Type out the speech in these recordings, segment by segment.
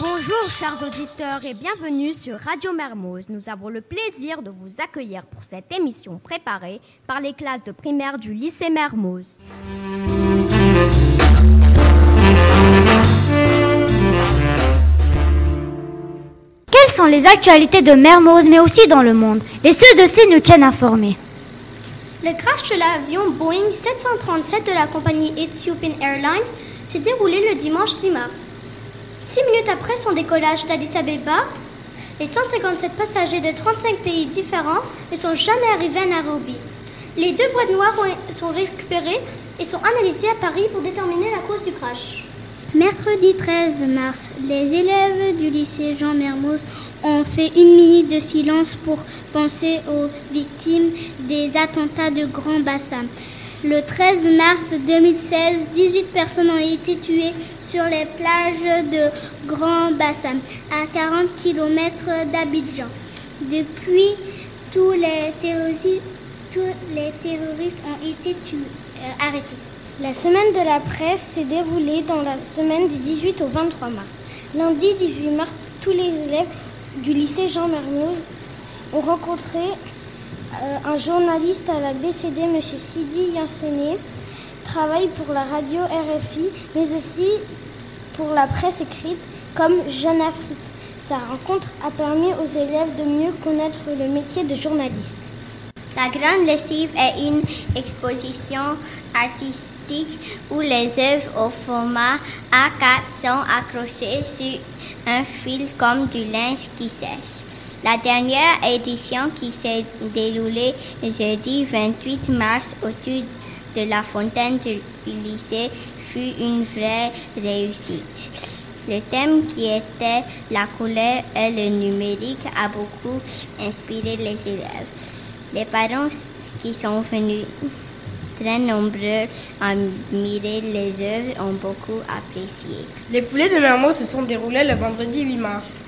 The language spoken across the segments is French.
Bonjour chers auditeurs et bienvenue sur Radio Mermoz. Nous avons le plaisir de vous accueillir pour cette émission préparée par les classes de primaire du lycée Mermoz. Quelles sont les actualités de Mermoz mais aussi dans le monde? Les ceux-de-ci nous tiennent informés. Le crash de l'avion Boeing 737 de la compagnie Ethiopian Airlines s'est déroulé le dimanche 6 mars. 6 minutes après son décollage d'Addis Abeba, les 157 passagers de 35 pays différents ne sont jamais arrivés à Nairobi. Les 2 boîtes noires sont récupérées et sont analysées à Paris pour déterminer la cause du crash. Mercredi 13 mars, les élèves du lycée Jean Mermoz ont fait 1 minute de silence pour penser aux victimes des attentats de Grand Bassam. Le 13 mars 2016, 18 personnes ont été tuées sur les plages de Grand Bassam, à 40 km d'Abidjan. Depuis, tous les terroristes ont été arrêtés. La semaine de la presse s'est déroulée dans la semaine du 18 au 23 mars. Lundi 18 mars, tous les élèves du lycée Jean Mermoz ont rencontré un journaliste à la BCD, M. Sidi Yansene, travaille pour la radio RFI, mais aussi pour la presse écrite comme Jeune Afrique. Sa rencontre a permis aux élèves de mieux connaître le métier de journaliste. La Grande Lessive est une exposition artistique où les œuvres au format A4 sont accrochées sur un fil comme du linge qui sèche. La dernière édition qui s'est déroulée le jeudi 28 mars autour de la fontaine du lycée fut une vraie réussite. Le thème qui était la couleur et le numérique a beaucoup inspiré les élèves. Les parents qui sont venus très nombreux à admirer les œuvres ont beaucoup apprécié. Les poulets de Mermoz se sont déroulés le vendredi 8 mars.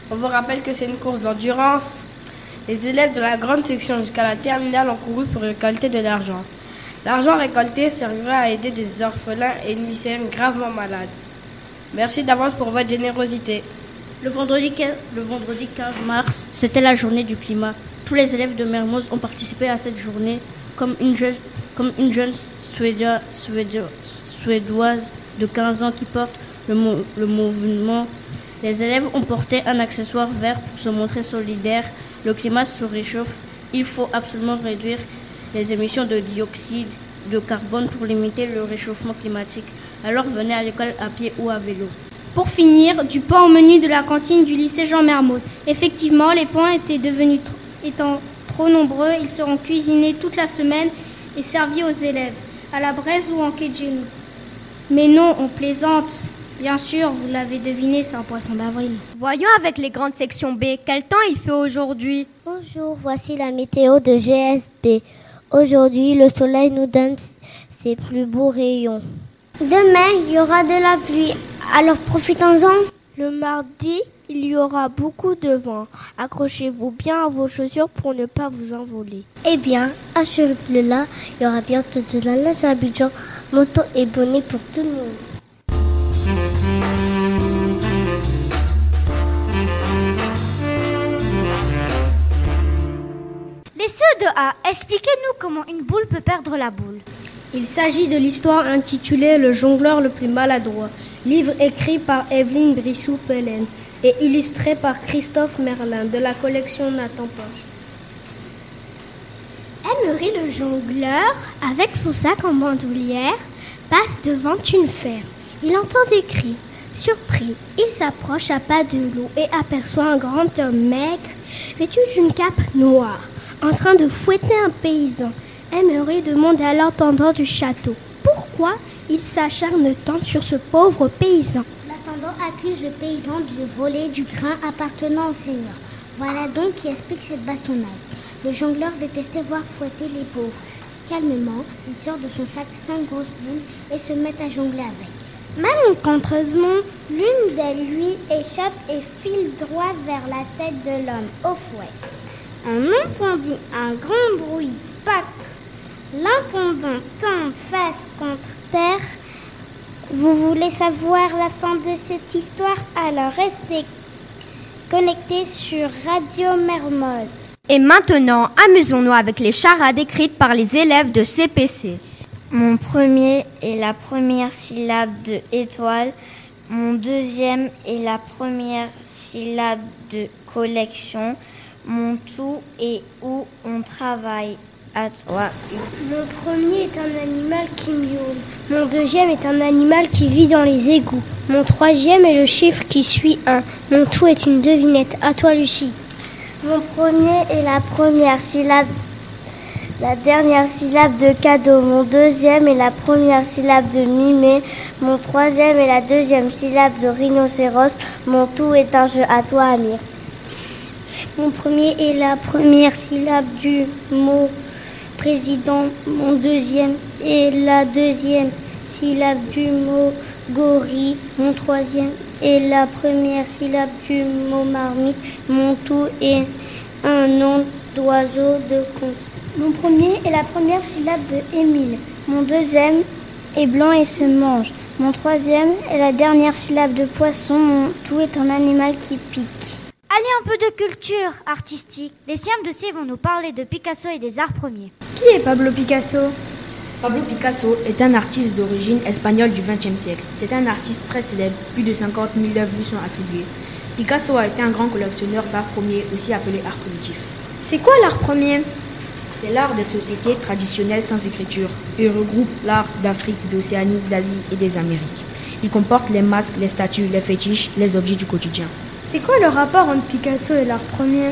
On vous rappelle que c'est une course d'endurance. Les élèves de la grande section jusqu'à la terminale ont couru pour récolter de l'argent. L'argent récolté servira à aider des orphelins et une lycéenne gravement malade. Merci d'avance pour votre générosité. Le vendredi 15 mars, c'était la journée du climat. Tous les élèves de Mermoz ont participé à cette journée comme une jeune suédoise de 15 ans qui porte le mouvement. Les élèves ont porté un accessoire vert pour se montrer solidaires. Le climat se réchauffe. Il faut absolument réduire les émissions de dioxyde de carbone pour limiter le réchauffement climatique. Alors venez à l'école à pied ou à vélo. Pour finir, du pain au menu de la cantine du lycée Jean Mermoz. Effectivement, les pains étant trop nombreux, ils seront cuisinés toute la semaine et servis aux élèves, à la braise ou en kedjenou. Mais non, on plaisante. Bien sûr, vous l'avez deviné, c'est un poisson d'avril. Voyons avec les grandes sections B, quel temps il fait aujourd'hui? Bonjour, voici la météo de GSB. Aujourd'hui, le soleil nous donne ses plus beaux rayons. Demain, il y aura de la pluie, alors profitons-en. Le mardi, il y aura beaucoup de vent. Accrochez-vous bien à vos chaussures pour ne pas vous envoler. Eh bien, assurez-le-là, il y aura bientôt de la neige à Abidjan, manteau et bonnet pour tout le monde. Les ceux de A, expliquez-nous comment une boule peut perdre la boule. Il s'agit de l'histoire intitulée Le jongleur le plus maladroit, livre écrit par Evelyne Brissou-Pellen et illustré par Christophe Merlin de la collection Nathan Poche. Emery le jongleur, avec son sac en bandoulière, passe devant une ferme. Il entend des cris. Surpris, il s'approche à pas de loup et aperçoit un grand homme maigre, vêtu d'une cape noire, en train de fouetter un paysan. Emery demande à l'intendant du château pourquoi il s'acharne tant sur ce pauvre paysan. L'intendant accuse le paysan de voler du grain appartenant au seigneur. Voilà donc qui explique cette bastonnade. Le jongleur détestait voir fouetter les pauvres. Calmement, il sort de son sac 5 grosses boules et se met à jongler avec. Malencontreusement, l'une d'elles lui échappe et file droit vers la tête de l'homme au fouet. On entendit un grand bruit, pac. L'entendant tombe face contre terre. Vous voulez savoir la fin de cette histoire? Alors restez connectés sur Radio Mermoz. Et maintenant, amusons-nous avec les charades écrites par les élèves de CPC. Mon premier est la première syllabe de étoile. Mon deuxième est la première syllabe de collection. Mon tout est où on travaille. À toi. Mon premier est un animal qui miaule. Mon deuxième est un animal qui vit dans les égouts. Mon troisième est le chiffre qui suit 1. Mon tout est une devinette. À toi, Lucie. Mon premier est la première syllabe, la dernière syllabe de cadeau. Mon deuxième est la première syllabe de mimé. Mon troisième est la deuxième syllabe de rhinocéros. Mon tout est un jeu. À toi, Amir. Mon premier est la première syllabe du mot président. Mon deuxième est la deuxième syllabe du mot gorille. Mon troisième est la première syllabe du mot marmite. Mon tout est un nom d'oiseau de conte. Mon premier est la première syllabe de Émile. Mon deuxième est blanc et se mange. Mon troisième est la dernière syllabe de poisson. Mon tout est un animal qui pique. Allez, un peu de culture artistique. Les CM2C vont nous parler de Picasso et des arts premiers. Qui est Pablo Picasso? Pablo Picasso est un artiste d'origine espagnole du XXe siècle. C'est un artiste très célèbre, plus de 50 000 œuvres lui sont attribuées. Picasso a été un grand collectionneur d'art premier, aussi appelé art primitif. C'est quoi l'art premier? C'est l'art des sociétés traditionnelles sans écriture. Il regroupe l'art d'Afrique, d'Océanie, d'Asie et des Amériques. Il comporte les masques, les statues, les fétiches, les objets du quotidien. C'est quoi le rapport entre Picasso et l'art premier?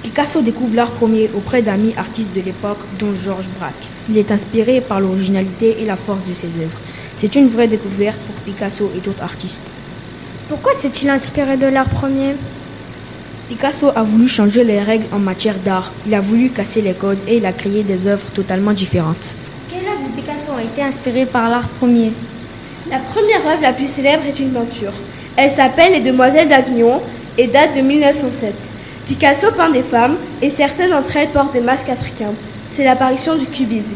Picasso découvre l'art premier auprès d'amis artistes de l'époque, dont Georges Braque. Il est inspiré par l'originalité et la force de ses œuvres. C'est une vraie découverte pour Picasso et d'autres artistes. Pourquoi s'est-il inspiré de l'art premier? Picasso a voulu changer les règles en matière d'art. Il a voulu casser les codes et il a créé des œuvres totalement différentes. Quelle œuvre de Picasso a été inspirée par l'art premier? La première œuvre la plus célèbre est une peinture. Elle s'appelle Les Demoiselles d'Avignon et date de 1907. Picasso peint des femmes et certaines d'entre elles portent des masques africains. C'est l'apparition du cubisme.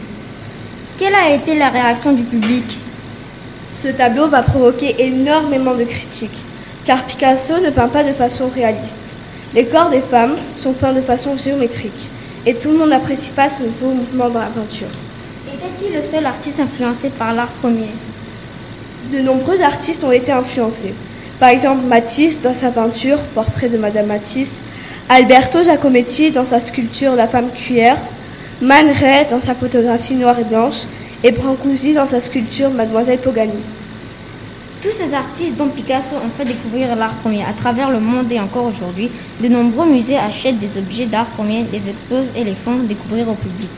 Quelle a été la réaction du public? Ce tableau va provoquer énormément de critiques, car Picasso ne peint pas de façon réaliste. Les corps des femmes sont peints de façon géométrique et tout le monde n'apprécie pas ce nouveau mouvement dans la peinture. Était-il le seul artiste influencé par l'art premier? De nombreux artistes ont été influencés. Par exemple, Matisse dans sa peinture, Portrait de Madame Matisse, Alberto Giacometti dans sa sculpture La femme cuillère, Man Ray dans sa photographie noire et blanche, et Brancusi dans sa sculpture Mademoiselle Pogani. Tous ces artistes dont Picasso ont fait découvrir l'art premier à travers le monde et encore aujourd'hui, de nombreux musées achètent des objets d'art premier, les exposent et les font découvrir au public.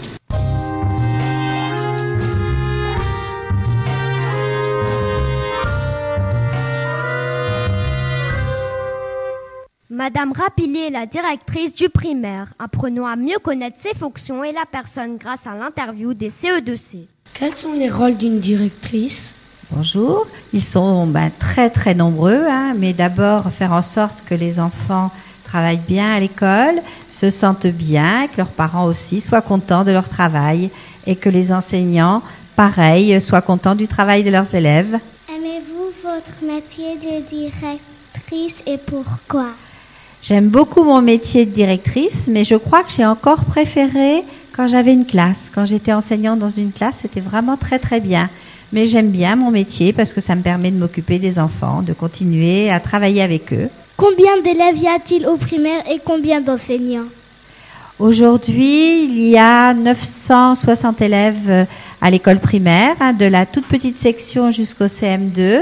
Madame Rapillet est la directrice du primaire. Apprenons à mieux connaître ses fonctions et la personne grâce à l'interview des CE2C. Quels sont les rôles d'une directrice? Bonjour, ils sont très très nombreux, mais d'abord faire en sorte que les enfants travaillent bien à l'école, se sentent bien, que leurs parents aussi soient contents de leur travail et que les enseignants, pareil, soient contents du travail de leurs élèves. Aimez-vous votre métier de directrice et pourquoi? J'aime beaucoup mon métier de directrice, mais je crois que j'ai encore préféré quand j'avais une classe. Quand j'étais enseignante dans une classe, c'était vraiment très très bien. Mais j'aime bien mon métier parce que ça me permet de m'occuper des enfants, de continuer à travailler avec eux. Combien d'élèves y a-t-il au primaire et combien d'enseignants? Aujourd'hui, il y a 960 élèves à l'école primaire, de la toute petite section jusqu'au CM2.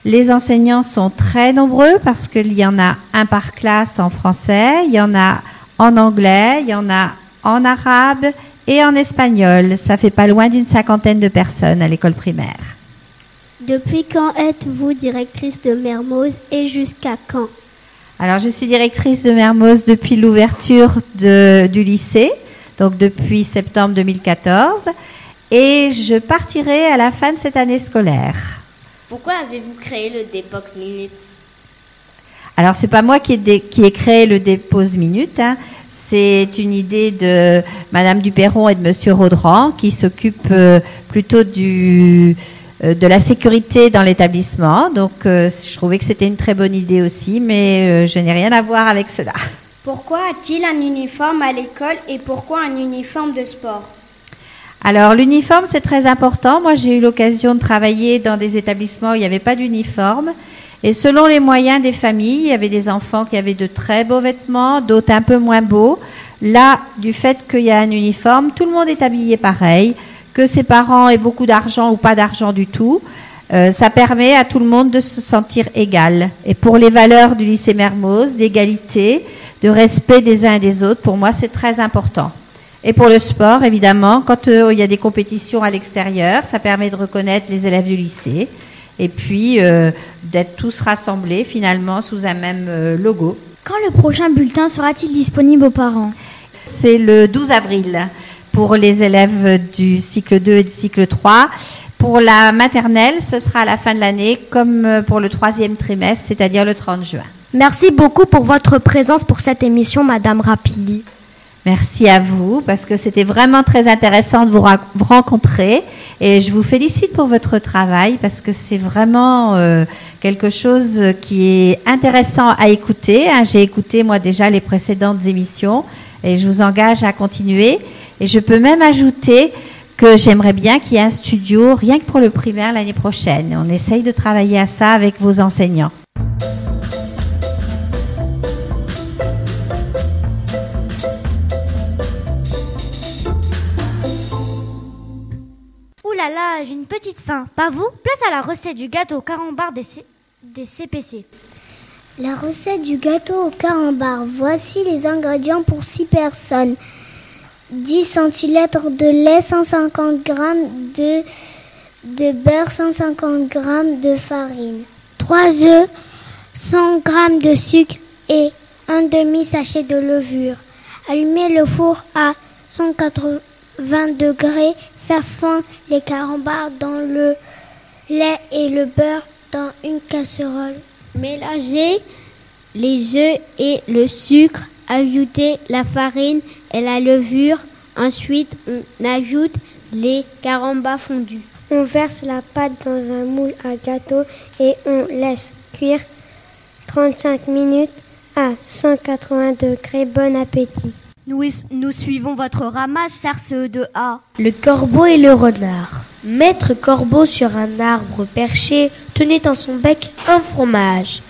Les enseignants sont très nombreux parce qu'il y en a un par classe en français, il y en a en anglais, il y en a en arabe et en espagnol. Ça fait pas loin d'une 50aine de personnes à l'école primaire. Depuis quand êtes-vous directrice de Mermoz et jusqu'à quand? Alors, je suis directrice de Mermoz depuis l'ouverture du lycée, donc depuis septembre 2014, et je partirai à la fin de cette année scolaire. Pourquoi avez-vous créé le Dépose Minute? Alors, c'est pas moi qui ai créé le Dépose Minute. C'est une idée de Madame Duperron et de Monsieur Raudran qui s'occupent plutôt de la sécurité dans l'établissement. Donc, je trouvais que c'était une très bonne idée aussi, mais je n'ai rien à voir avec cela. Pourquoi a-t-il un uniforme à l'école et pourquoi un uniforme de sport ? Alors, l'uniforme, c'est très important. Moi, j'ai eu l'occasion de travailler dans des établissements où il n'y avait pas d'uniforme. Et selon les moyens des familles, il y avait des enfants qui avaient de très beaux vêtements, d'autres un peu moins beaux. Là, du fait qu'il y a un uniforme, tout le monde est habillé pareil, que ses parents aient beaucoup d'argent ou pas d'argent du tout. Ça permet à tout le monde de se sentir égal. Et pour les valeurs du lycée Mermoz, d'égalité, de respect des uns et des autres, pour moi, c'est très important. Et pour le sport, évidemment, quand il y a des compétitions à l'extérieur, ça permet de reconnaître les élèves du lycée. Et puis d'être tous rassemblés finalement sous un même logo. Quand le prochain bulletin sera-t-il disponible aux parents ? C'est le 12 avril pour les élèves du cycle 2 et du cycle 3. Pour la maternelle, ce sera à la fin de l'année comme pour le 3e trimestre, c'est-à-dire le 30 juin. Merci beaucoup pour votre présence pour cette émission, Madame Rapilly. Merci à vous, parce que c'était vraiment très intéressant de vous rencontrer. Et je vous félicite pour votre travail, parce que c'est vraiment quelque chose qui est intéressant à écouter. J'ai écouté, moi, déjà les précédentes émissions, et je vous engage à continuer. Et je peux même ajouter que j'aimerais bien qu'il y ait un studio, rien que pour le primaire, l'année prochaine. On essaye de travailler à ça avec vos enseignants. Là, j'ai une petite faim. Pas vous ? Place à la recette du gâteau au carambar des CPC. La recette du gâteau au carambar. Voici les ingrédients pour 6 personnes. 10 centilitres de lait, 150 g de beurre, 150 g de farine. 3 œufs, 100 g de sucre et un demi-sachet de levure. Allumez le four à 180 degrés. Faire fondre les carambars dans le lait et le beurre dans une casserole. Mélangez les œufs et le sucre. Ajoutez la farine et la levure. Ensuite, on ajoute les carambars fondus. On verse la pâte dans un moule à gâteau et on laisse cuire 35 minutes à 180 degrés. Bon appétit. Nous suivons votre ramage CRCE2A. Le corbeau et le renard. Maître corbeau sur un arbre perché tenait dans son bec un fromage.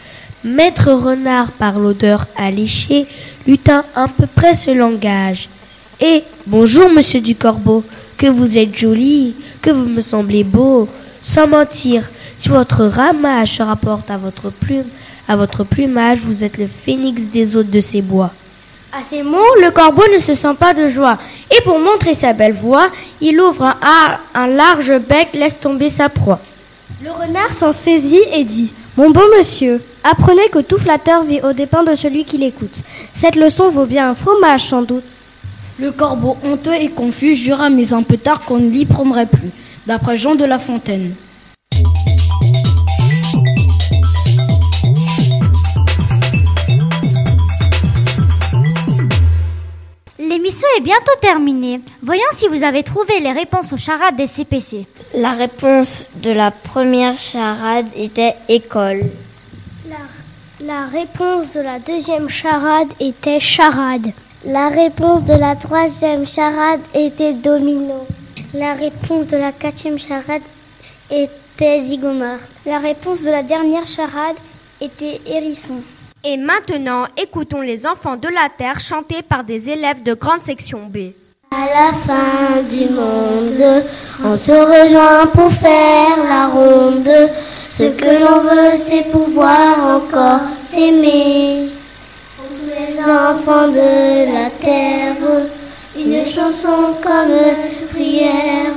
Maître renard par l'odeur alléchée lui tint à peu près ce langage. « Eh, bonjour monsieur du corbeau, que vous êtes joli, que vous me semblez beau. Sans mentir, si votre ramage se rapporte à votre plumage, vous êtes le phénix des hôtes de ces bois. » À ces mots, le corbeau ne se sent pas de joie. Et pour montrer sa belle voix, il ouvre un large bec, laisse tomber sa proie. Le renard s'en saisit et dit « Mon bon monsieur, apprenez que tout flatteur vit aux dépens de celui qui l'écoute. Cette leçon vaut bien un fromage, sans doute. » Le corbeau, honteux et confus, jura mais un peu tard qu'on ne l'y prendrait plus, d'après Jean de La Fontaine. L'émission est bientôt terminée. Voyons si vous avez trouvé les réponses aux charades des CPC. La réponse de la première charade était école. La réponse de la deuxième charade était charade. La réponse de la troisième charade était domino. La réponse de la quatrième charade était zigomar. La réponse de la dernière charade était hérisson. Et maintenant, écoutons les enfants de la Terre chantés par des élèves de grande section B. À la fin du monde, on se rejoint pour faire la ronde. Ce que l'on veut, c'est pouvoir encore s'aimer. Pour tous les enfants de la terre, une chanson comme prière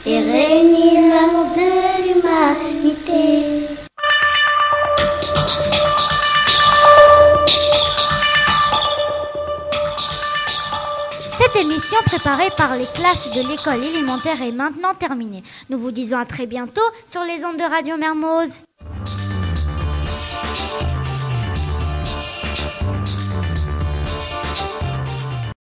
et réunir l'amour de l'humanité. Cette émission préparée par les classes de l'école élémentaire est maintenant terminée. Nous vous disons à très bientôt sur les ondes de Radio Mermoz.